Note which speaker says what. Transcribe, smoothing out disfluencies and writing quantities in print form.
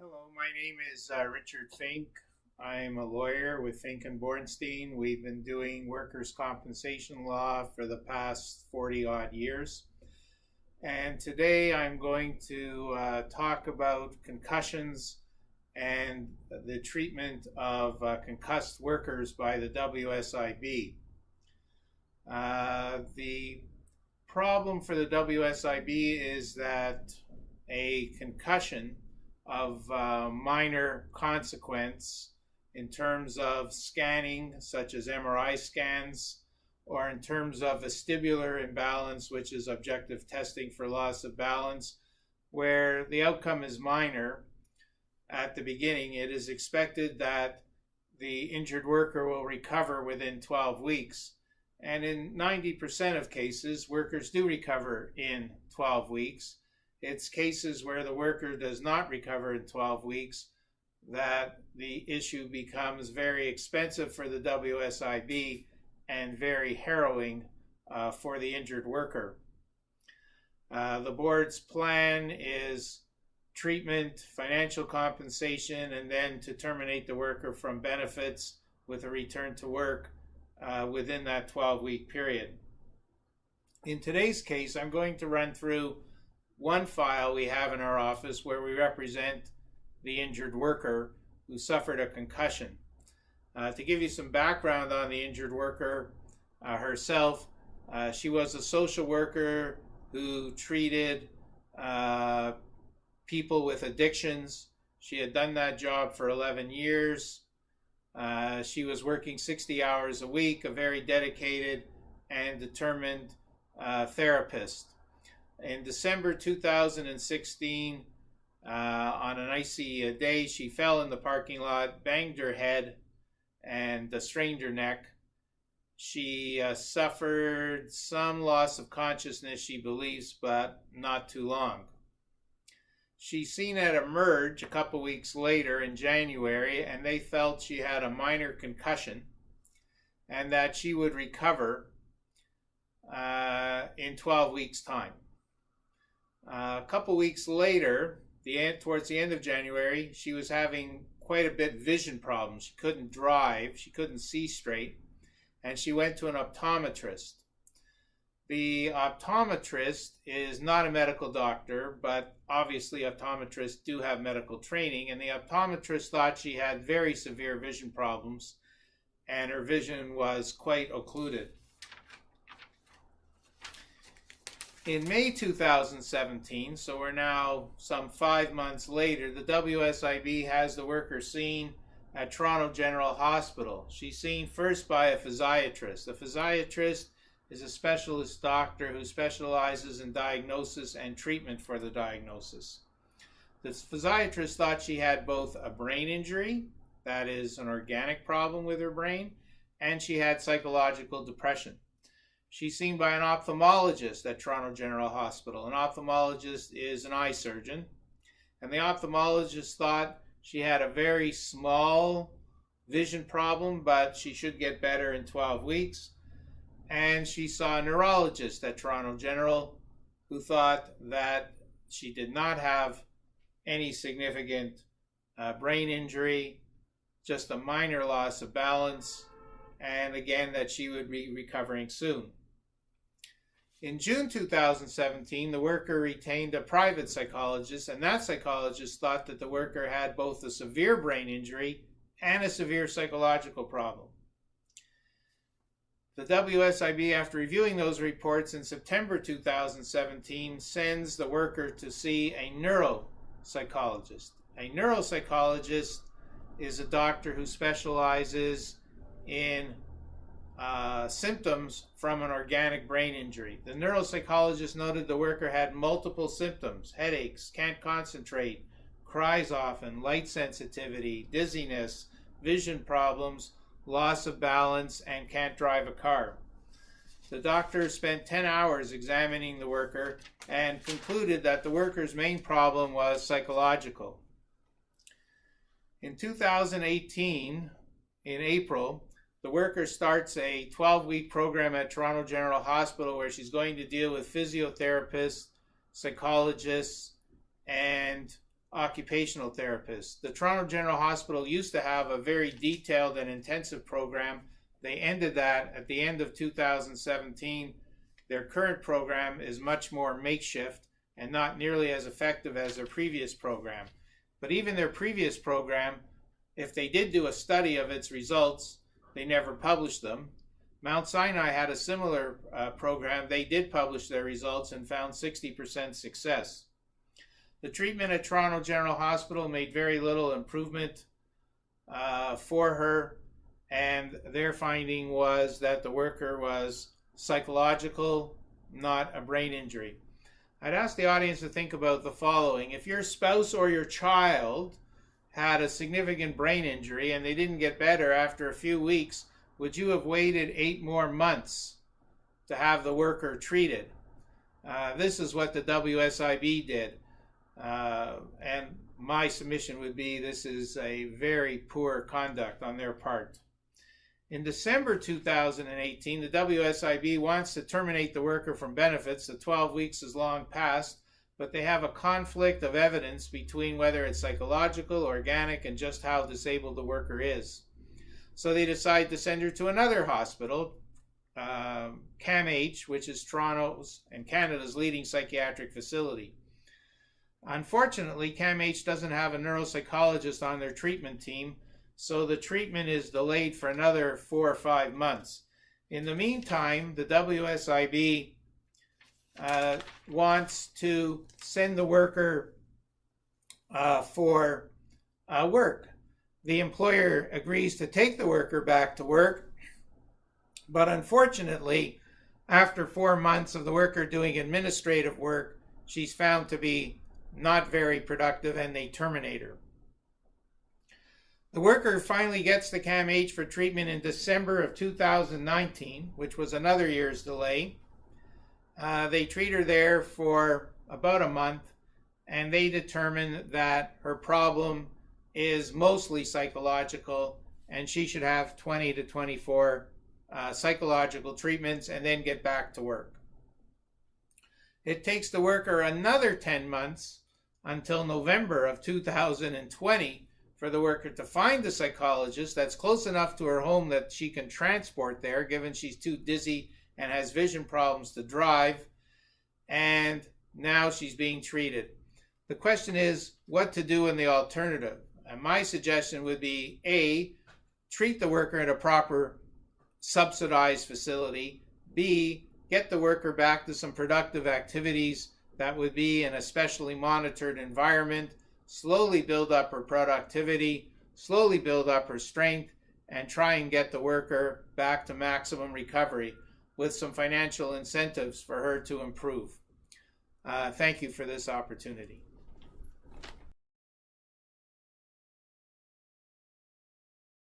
Speaker 1: Hello, my name is Richard Fink. I'm a lawyer with Fink and Bornstein. We've been doing workers' compensation law for the past 40 odd years. And today I'm going to talk about concussions and the treatment of concussed workers by the WSIB. The problem for the WSIB is that a concussion of minor consequence in terms of scanning, such as MRI scans, or in terms of vestibular imbalance, which is objective testing for loss of balance, where the outcome is minor at the beginning. It is expected that the injured worker will recover within 12 weeks. And in 90% of cases, workers do recover in 12 weeks. It's cases where the worker does not recover in 12 weeks that the issue becomes very expensive for the WSIB and very harrowing for the injured worker. The board's plan is treatment, financial compensation, and then to terminate the worker from benefits with a return to work within that 12-week period. In today's case, I'm going to run through one file we have in our office where we represent the injured worker who suffered a concussion. To give you some background on the injured worker herself, she was a social worker who treated people with addictions. She had done that job for 11 years. She was working 60 hours a week, a very dedicated and determined therapist. In December 2016, on an icy day, she fell in the parking lot, banged her head, and strained her neck. She suffered some loss of consciousness, she believes, but not too long. She's seen at Emerge a couple weeks later in January, and they felt she had a minor concussion and that she would recover in 12 weeks' time. A couple weeks later, towards the end of January, she was having quite a bit vision problems. She couldn't drive, she couldn't see straight, and she went to an optometrist. The optometrist is not a medical doctor, but obviously optometrists do have medical training, and the optometrist thought she had very severe vision problems, and her vision was quite occluded. In May 2017, so we're now some 5 months later, the WSIB has the worker seen at Toronto General Hospital. She's seen first by a physiatrist. A physiatrist is a specialist doctor who specializes in diagnosis and treatment for the diagnosis. The physiatrist thought she had both a brain injury, that is an organic problem with her brain, and she had psychological depression. She's seen by an ophthalmologist at Toronto General Hospital. An ophthalmologist is an eye surgeon, and the ophthalmologist thought she had a very small vision problem, but she should get better in 12 weeks. And she saw a neurologist at Toronto General who thought that she did not have any significant brain injury, just a minor loss of balance, and again that she would be recovering soon. In June 2017, the worker retained a private psychologist, and that psychologist thought that the worker had both a severe brain injury and a severe psychological problem. The WSIB, after reviewing those reports in September 2017, sends the worker to see a neuropsychologist. A neuropsychologist is a doctor who specializes in symptoms from an organic brain injury. The neuropsychologist noted the worker had multiple symptoms: headaches, can't concentrate, cries often, light sensitivity, dizziness, vision problems, loss of balance, and can't drive a car. The doctor spent 10 hours examining the worker and concluded that the worker's main problem was psychological. In 2018, in April, the worker starts a 12-week program at Toronto General Hospital where she's going to deal with physiotherapists, psychologists, and occupational therapists. The Toronto General Hospital used to have a very detailed and intensive program. They ended that at the end of 2017. Their current program is much more makeshift and not nearly as effective as their previous program. But even their previous program, if they did do a study of its results, they never published them. Mount Sinai had a similar program. They did publish their results and found 60% success. The treatment at Toronto General Hospital made very little improvement for her, and their finding was that the worker was psychological, not a brain injury. I'd ask the audience to think about the following. If your spouse or your child had a significant brain injury and they didn't get better after a few weeks, would you have waited 8 more months to have the worker treated? This is what the WSIB did. And my submission would be this is a very poor conduct on their part. In December 2018, the WSIB wants to terminate the worker from benefits. The 12 weeks is long past, but they have a conflict of evidence between whether it's psychological, organic, and just how disabled the worker is. So they decide to send her to another hospital, CAMH, which is Toronto's and Canada's leading psychiatric facility. Unfortunately, CAMH doesn't have a neuropsychologist on their treatment team, so the treatment is delayed for another 4 or 5 months. In the meantime, the WSIB wants to send the worker for work. The employer agrees to take the worker back to work, but unfortunately, after 4 months of the worker doing administrative work, she's found to be not very productive and they terminate her. The worker finally gets the CAMH for treatment in December of 2019, which was another year's delay. They treat her there for about a month, and they determine that her problem is mostly psychological, and she should have 20 to 24 psychological treatments and then get back to work. It takes the worker another 10 months until November of 2020 for the worker to find a psychologist that's close enough to her home that she can transport there, given she's too dizzy and has vision problems to drive, and now she's being treated. The question is what to do in the alternative. And my suggestion would be, A, treat the worker in a proper subsidized facility. B, get the worker back to some productive activities that would be in a specially monitored environment, slowly build up her productivity, slowly build up her strength, and try and get the worker back to maximum recovery with some financial incentives for her to improve. Thank you for this opportunity.